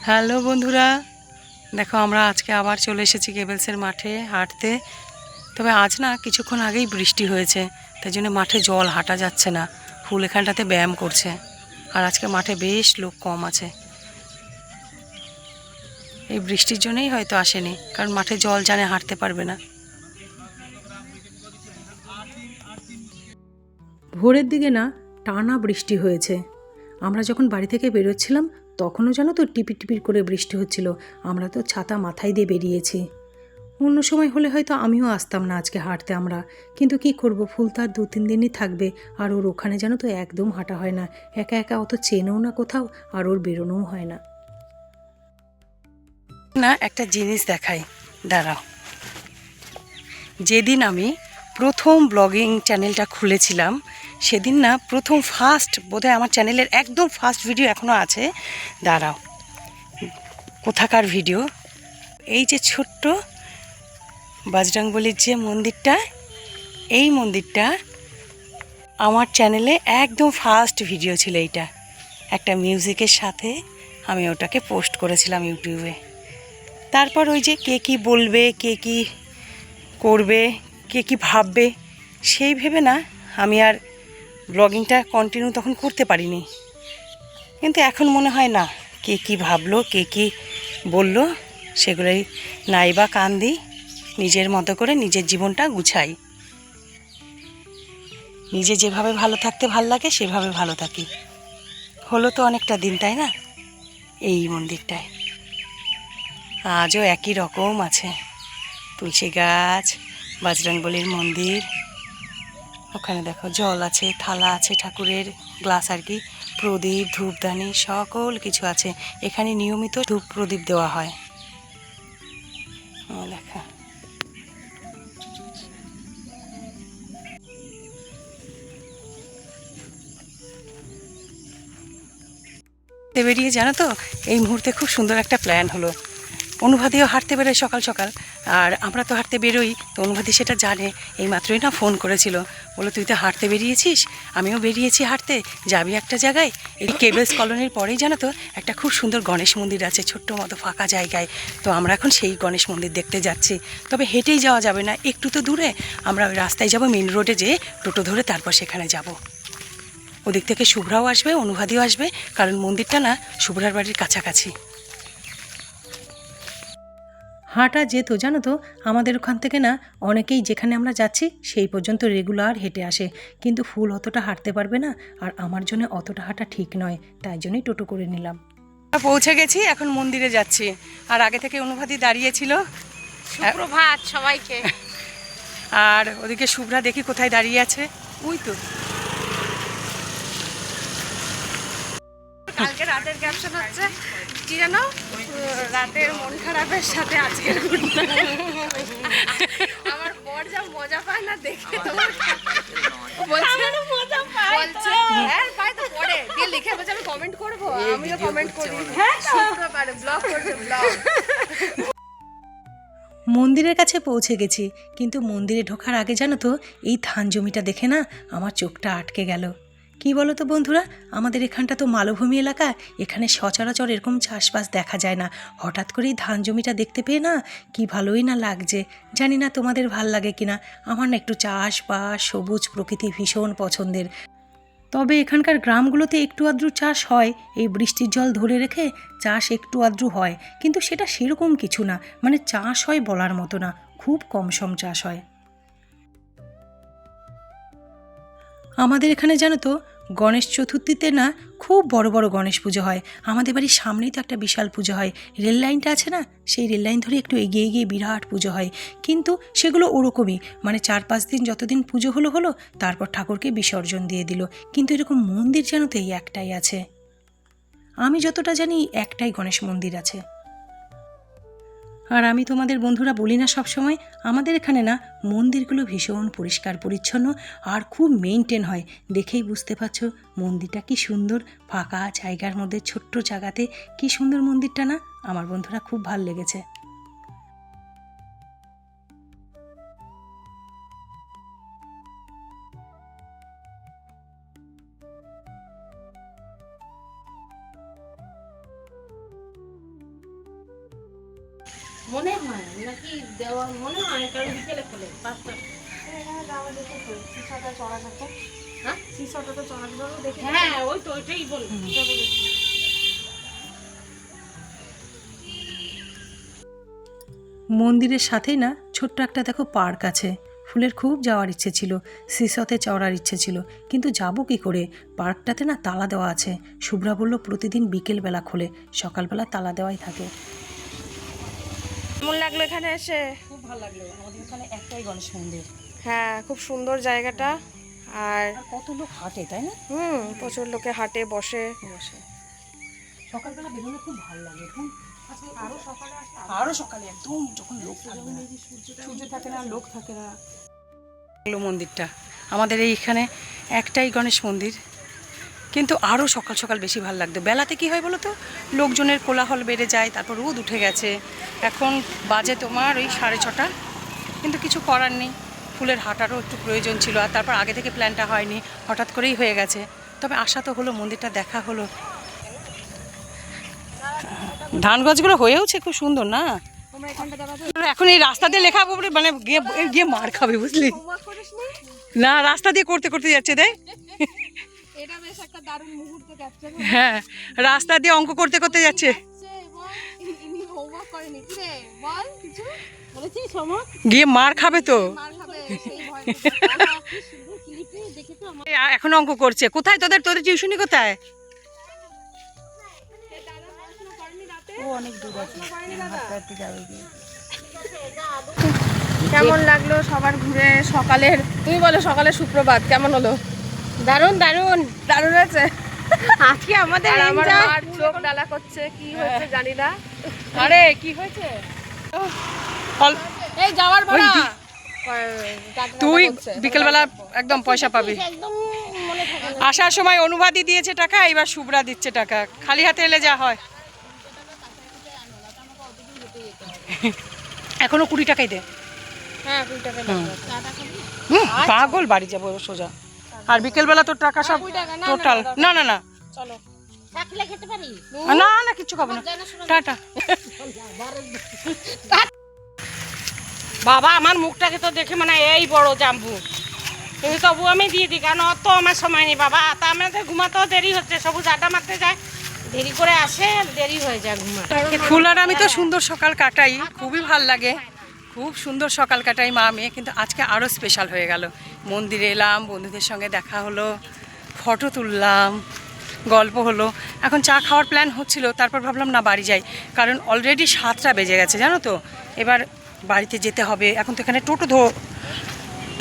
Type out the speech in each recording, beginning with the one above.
Hello বন্ধুরা, দেখো আমরা আজকে আবার চলে এসেছি কেবেলসের মাঠে হাঁটতে। তবে আজ না কিছুক্ষণ আগেই বৃষ্টি হয়েছে, তাই জন্য মাঠে জল হাঁটা যাচ্ছে না। ফুল এখানটাতে ব্যায়াম করছে, আর আজকে মাঠে বেশ লোক কম আছে। এই বৃষ্টির জন্যই হয়তো আসেনি, কারণ মাঠে জল জানে হাঁটতে পারবে না। ভোরের দিকে না টানা বৃষ্টি হয়েছে। আমরা যখন বাড়ি থেকে বেরোচ্ছিলাম তখনও জানো তো টিপির টিপির করে বৃষ্টি হচ্ছিল। আমরা তো ছাতা মাথায় দিয়ে বেরিয়েছি। অন্য সময় হলে হয়তো আমিও আসতাম না আজকে হাঁটতে আমরা, কিন্তু কি করব, ফুল তার 2-3 দিনই থাকবে, আর ওর ওখানে জানো তো একদম হাঁটা হয় না। একা একা অত চেনেও না কোথাও, আর ওর বেরোনোও হয় না। না একটা জিনিস দেখাই, দাঁড়াও। যেদিন আমি প্রথম ব্লগিং চ্যানেলটা খুলেছিলাম সেদিন না প্রথম ফার্স্ট বোধহয় আমার চ্যানেলের একদম ফার্স্ট ভিডিও এখনও আছে। দাঁড়াও, কোথাকার ভিডিও, এই যে ছোট্ট বজরংবলির যে মন্দিরটা, এই মন্দিরটা আমার চ্যানেলে একদম ফার্স্ট ভিডিও ছিল। এইটা একটা মিউজিকের সাথে আমি ওটাকে পোস্ট করেছিলাম ইউটিউবে। তারপর ওই যে কে কী বলবে, কে কী করবে, কে কী ভাববে, সেই ভেবে না আমি আর ব্লগিংটা কন্টিনিউ তখন করতে পারিনি। কিন্তু এখন মনে হয় না, কে কী ভাবলো, কে কী বললো, সেগুলোই নাই বা কান দিই, নিজের মতো করে নিজের জীবনটা গুছাই। নিজে যেভাবে ভালো থাকতে ভাল লাগে সেভাবে ভালো থাকি। হলো তো অনেকটা দিন, তাই না? এই মন্দিরটায় আজও একই রকম আছে, তুলসী গাছ, বজরংবলির মন্দির। ওখানে দেখো জল আছে, থালা আছে, ঠাকুরের গ্লাস আর কি, প্রদীপ, ধূপদানি সকল কিছু আছে। এখানে নিয়মিত ধূপ প্রদীপ দেওয়া হয়। দেখা বেরিয়ে জানো তো, এই মুহূর্তে খুব সুন্দর একটা প্ল্যান হলো। অনুভূতিও হাঁটতে বেরোয় সকাল সকাল, আর আমরা তো হাঁটতে বেরোই, তো অনুভূতি সেটা জানে। এই মাত্রই না ফোন করেছিল, বলো তুই তো হাঁটতে বেরিয়েছিস, আমিও বেরিয়েছি হাঁটতে, যাবি একটা জায়গায়। এই কেবেলস কলোনির পরেই জানো তো একটা খুব সুন্দর গণেশ মন্দির আছে, ছোট্ট মতো ফাঁকা জায়গায়। তো আমরা এখন সেই গণেশ মন্দির দেখতে যাচ্ছি। তবে হেঁটেই যাওয়া যাবে না, একটু তো দূরে। আমরা ওই রাস্তায় যাব, মেন রোডে যেয়ে টোটো ধরে তারপর সেখানে যাব। ওদিক থেকে শুভ্রাও আসবে, অনুভূতিও আসবে, কারণ মন্দিরটা না শুভ্রার বাড়ির কাছাকাছি। হাঁটা যেত জানো তো, আমাদের ওখান থেকে না অনেকেই যেখানে আমরা যাচ্ছি সেই পর্যন্ত রেগুলার হেঁটে আসে। কিন্তু ফুল অতটা হাঁটতে পারবে না, আর আমার জন্য অতটা হাঁটা ঠিক নয়, তাই জন্যই টোটো করে নিলাম। পৌঁছে গেছি, এখন মন্দিরে যাচ্ছি। আর আগে থেকে অনুভূতি দাঁড়িয়েছিল। সুপ্রভাত সবাইকে। আর ওদিকে শুভ্রা দেখি কোথায় দাঁড়িয়ে আছে, ওই তো। কালকে রাতের ক্যাপশন হচ্ছে কি জানো, রাতের মন খারাপের সাথে আজকের ঘুরতে। আমার বর যা মজা পায় না দেখে, তো বলছে মজা পায়, বলছে হ্যাঁ পায় তো, পড়ে দিয়ে লিখে বলছে আমি কমেন্ট করব, আমিও কমেন্ট করি। হ্যাঁ শুনতে পারে, ব্লগ করছে, ব্লগ। মন্দিরের কাছে পৌঁছে গেছি, কিন্তু মন্দিরে ঢোকার আগে জানো তো এই ধান জমিটা দেখে না আমার চোখটা আটকে গেল। কি বলো তো বন্ধুরা, আমাদের এখানটা তো মালভূমি এলাকা, এখানে সচরাচর এরকম চাষবাস দেখা যায় না। হঠাৎ করেই ধান জমিটা দেখতে পেয়ে না কি ভালোই না লাগছে। জানি না তোমাদের ভাল লাগে কিনা, আমার না একটু চাষবাস, সবুজ প্রকৃতি ভীষণ পছন্দের। তবে এখানকার গ্রামগুলোতে একটু আধটু চাষ হয়, এই বৃষ্টির জল ধরে রেখে চাষ একটু আধটু হয়, কিন্তু সেটা সেরকম কিছু না, মানে চাষ হয় বলার মতো না, খুব কম সম চাষ হয়। আমাদের এখানে জানো তো গণেশ চতুর্থীতে না খুব বড় বড় গণেশ পুজো হয়। আমাদের বাড়ির সামনেই তো একটা বিশাল পুজো হয়, রেল লাইনটা আছে না, সেই রেল লাইন ধরে একটু এগিয়ে গিয়ে বিরাট পুজো হয়। কিন্তু সেগুলো ওরকমই, মানে 4-5 দিন যতদিন পুজো হলো তারপর ঠাকুরকে বিসর্জন দিয়ে দিল। কিন্তু এরকম মন্দির জানো তো এই একটাই আছে, আমি যতটা জানি একটাই গণেশ মন্দির আছে। আর আমি তোমাদের বন্ধুরা বলি না সব সময়, আমাদের এখানে না মন্দিরগুলো ভীষণ পরিষ্কার পরিচ্ছন্ন আর খুব মেনটেন হয়। দেখেই বুঝতে পারছো মন্দিরটা কি সুন্দর, ফাঁকা জায়গার মধ্যে ছোট্ট জায়গাতে কি সুন্দর মন্দিরটা না। আমার বন্ধুরা খুব ভাল লেগেছে। মনে হয় নাকি দেওয়া মনে হয়, কারণ বিকেলে খোলে 5টা। হ্যাঁ ওই তো ওইটাই বললাম। মন্দিরের সাথেই না ছোট্ট একটা দেখো পার্ক আছে। ফুলের খুব যাওয়ার ইচ্ছে ছিল, সিসতে চড়ার ইচ্ছে ছিল, কিন্তু যাব কি করে? পার্কটাতে না তালা দেওয়া আছে। শুভ্রা বলল প্রতিদিন বিকেলবেলা খোলে, সকালবেলা তালা দেওয়াই থাকে। কেমন লাগলো এখানে এসে? খুব ভালো লাগলো। আমাদের এখানে একটাই গণেশ মন্দির, হ্যাঁ, খুব সুন্দর জায়গাটা। আর আর কত লোক হাঁটে, তাই না? প্রচুর লোকে হাটে বসে। বসে সকালবেলা বেরোলে খুব ভালো লাগে। এখন আরো সকালে একদম যখন লোক থাকবে না, সূর্য থাকে না, লোক থাকে না। মন্দিরটা আমাদের এইখানে একটাই গণেশ মন্দির, কিন্তু আরও সকাল সকাল বেশি ভালো লাগতো। বেলাতে কি হয় বলো তো, লোকজনের কোলাহল বেড়ে যায়, তারপর রোদ উঠে গেছে। এখন বাজে তোমার ওই 6:30, কিন্তু কিছু করার নেই। ফুলের হাঁটারও একটু প্রয়োজন ছিল, আর তারপর আগে থেকে প্ল্যানটা হয়নি, হঠাৎ করেই হয়ে গেছে। তবে আশা তো হলো, মন্দিরটা দেখা হলো। ধান গাছগুলো হয়েওছে খুব সুন্দর না? এখন এই রাস্তা দিয়ে লেখা মানে গিয়ে গিয়ে মার খাবে, বুঝলি? না, রাস্তা দিয়ে করতে করতে যাচ্ছে, দেখ। এটা বেশ একটা দারুণ মুহূর্ত ক্যাপচার হ্যাঁ, রাস্তা দিয়ে অঙ্ক করতে করতে যাচ্ছে। ইনি হোমওয়ার্ক করেনি কি রে? বল কিছু বলেছি সমক গিয়ে মার খাবে তো। মার খাবে সেই ভয়। ক্লিপে দেখে তো আমার এখন অঙ্ক করছে। কোথায় তোদের তোদের টিউশনি কোথায়? ও অনেক দূর আছে, হাঁটতে যাবে গিয়ে। কেমন লাগলো সবার ঘুরে? সকালের, তুমি বলো, সকালের সুপ্রভাত কেমন হলো? দারুণ দারুণ। দারুণ আছে। আজকে আমাদের আর আমার enjoy। মার চোখ ডালা করছে, কি হয়েছে জানি না। আরে কি হয়েছে? এই যাওয়ার ভাড়া তুই বিকেলবেলা একদম পয়সা পাবি। একদম মনে থাকে না। আসার সময় অনুবাদই দিয়েছে টাকা, এবার শুভ্রা দিচ্ছে টাকা। খালি হাতে এলে যা হয়। এখনো 20 টাকাই দে। হ্যাঁ 20 টাকা পাগল, বাড়ি যাবো সোজা। আর বিকেলবেলা তোর টাকা সব টোটাল। না না না, চলো। থাকলে খেতে পারি। না না, কিচ্ছু খাবো না, টাটা। বাবা আমার মুখটাকে তো দেখে মানে এই বড় জাম্বু, কিন্তু তবু আমি দিয়ে দিই, কারণ অত আমার সময় নেই বাবা। তা আমাদের ঘুমাতেও দেরি হচ্ছে, সবুজ আড্ডা মারতে যায়, দেরি করে আসে, দেরি হয়ে যায় ঘুমাতে। ফুল আর আমি তো সুন্দর সকাল কাটাই, খুবই ভাল লাগে। খুব সুন্দর সকাল কাটাই মা মেয়ে, কিন্তু আজকে আরও স্পেশাল হয়ে গেল। মন্দিরে এলাম, বন্ধুদের সঙ্গে দেখা হলো, ফটো তুললাম, গল্প হলো। এখন চা খাওয়ার প্ল্যান হচ্ছিল, তারপর ভাবলাম না বাড়ি যাই, কারণ অলরেডি 7টা বেজে গেছে, জানো তো। এবার বাড়িতে যেতে হবে। এখন তো এখানে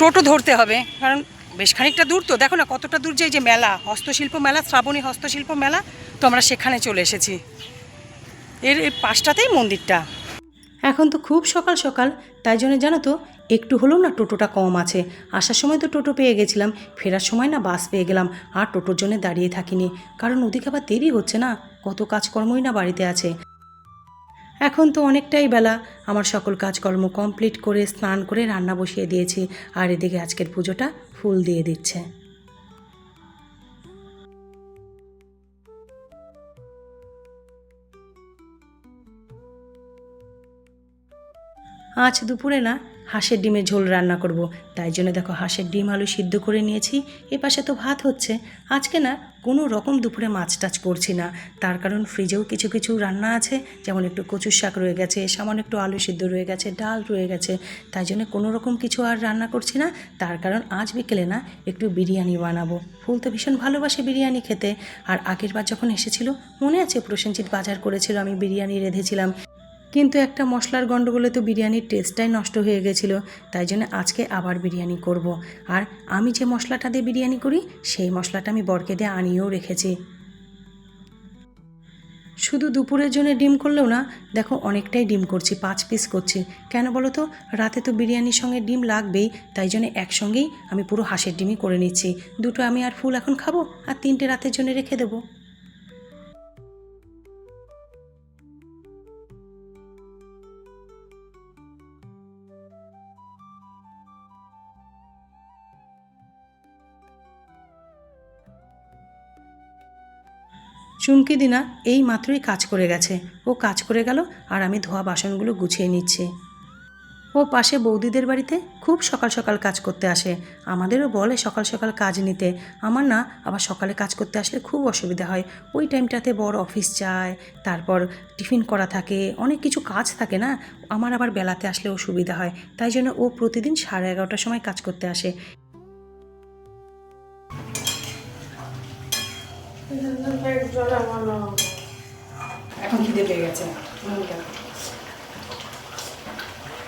টোটো ধরতে হবে, কারণ বেশ খানিকটা দূর তো। দেখো না কতটা দূর, যে মেলা, হস্তশিল্প মেলা, শ্রাবণী হস্তশিল্প মেলা, তো আমরা সেখানে চলে এসেছি। এর পাশটাতেই মন্দিরটা। এখন তো খুব সকাল সকাল, তাই জন্য জানো তো একটু হলেও না টোটোটা কম আছে। আসার সময় তো টোটো পেয়ে গেছিলাম, ফেরার সময় না বাস পেয়ে গেলাম। আর টোটোর জন্য দাঁড়িয়ে থাকিনি, কারণ ওদিকে আবার দেরি হচ্ছে না, কত কাজকর্মই না বাড়িতে আছে। এখন তো অনেকটাই বেলা, আমার সকল কাজকর্ম কমপ্লিট করে স্নান করে রান্না বসিয়ে দিয়েছি। আর এদিকে আজকের পুজোটা ফুল দিয়ে দিচ্ছে। আজ দুপুরে না হাঁসের ডিমের ঝোল রান্না করব, তাই জন্য দেখো হাঁসের ডিম আলু সিদ্ধ করে নিয়েছি। এপাশে তো ভাত হচ্ছে। আজকে না কোনো রকম দুপুরে মাছ টাছ করছি না, তার কারণ ফ্রিজেও কিছু কিছু রান্না আছে, যেমন একটু কচুর শাক রয়ে গেছে, সামান্য একটু আলু সিদ্ধ রয়ে গেছে, ডাল রয়ে গেছে। তাই জন্য কোনো রকম কিছু আর রান্না করছি না। তার কারণ আজ বিকেলে না একটু বিরিয়ানি বানাবো। ফুল তো ভীষণ ভালোবাসে বিরিয়ানি খেতে। আর আগের বার যখন এসেছিল মনে আছে, প্রসেনজিৎ বাজার করেছিল, আমি বিরিয়ানি রেঁধেছিলাম, কিন্তু একটা মশলার গন্ডগোলে তো বিরিয়ানির টেস্টটাই নষ্ট হয়ে গেছিলো। তাই জন্য আজকে আবার বিরিয়ানি করব। আর আমি যে মশলাটা দিয়ে বিরিয়ানি করি, সেই মশলাটা আমি বরকে দিয়ে আনিয়েও রেখেছি। শুধু দুপুরের জন্য ডিম করলেও না দেখো অনেকটাই ডিম করছি, 5 পিস করছি। কেন বলো তো, রাতে তো বিরিয়ানির সঙ্গে ডিম লাগবেই, তাই জন্য একসঙ্গেই আমি পুরো হাঁসের ডিমই করে নিচ্ছি। 2টো আমি আর ফুল এখন খাবো, আর 3টে রাতের জন্য রেখে দেবো। চুমকি দিনা এই মাত্রই কাজ করে গেছে। ও কাজ করে গেল আর আমি ধোয়া বাসনগুলো গুছিয়ে নিচ্ছি। ও পাশে বৌদিদের বাড়িতে খুব সকাল সকাল কাজ করতে আসে, আমাদেরও বলে সকাল সকাল কাজ নিতে। আমার না আবার সকালে কাজ করতে আসলে খুব অসুবিধা হয়। ওই টাইমটাতে বড় অফিস যায়, তারপর টিফিন করা থাকে, অনেক কিছু কাজ থাকে না। আমার আবার বেলাতে আসলে অসুবিধা হয়, তাই জন্য ও প্রতিদিন 11:30টার সময় কাজ করতে আসে। এখন খিদে পেয়ে গেছে,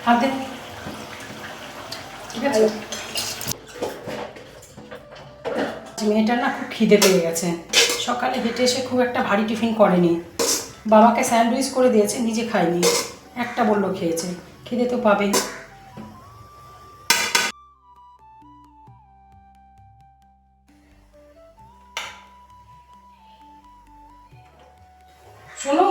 হাতে ঠিক আছে। মেয়েটার না খুব খিদে পেয়ে গেছে, সকালে হেঁটে এসে খুব একটা ভারী টিফিন করেনি। বাবাকে স্যান্ডউইচ করে দিয়েছে, নিজে খায়নি, একটা বললো খেয়েছে। খিদে তো পাবেই। শোনো,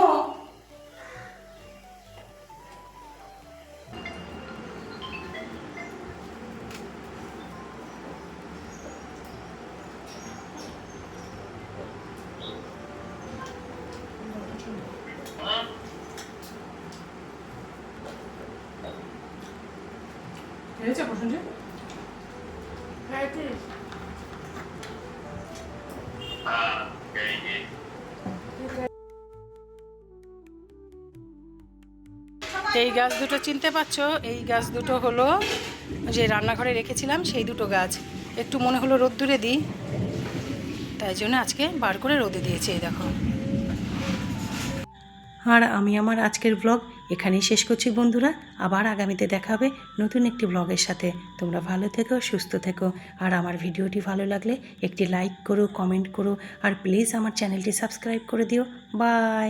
খেয়েছে প্রসঞ্জিৎ? এই গাছ দুটো চিনতে পারছো? এই গাছ দুটো হলো যে রান্নাঘরে রেখেছিলাম সেই দুটো গাছ। একটু মনে হলো রোদ্দুরে দিই, তাই জন্য আজকে বার করে রোদে দিয়েছি। এই দেখো। আর আমি আমার আজকের ব্লগ এখানেই শেষ করছি বন্ধুরা। আবার আগামীতে দেখা হবে নতুন একটি ব্লগের সাথে। তোমরা ভালো থেকো, সুস্থ থেকো। আর আমার ভিডিওটি ভালো লাগলে একটি লাইক করো, কমেন্ট করো, আর প্লিজ আমার চ্যানেলটি সাবস্ক্রাইব করে দিও। বাই।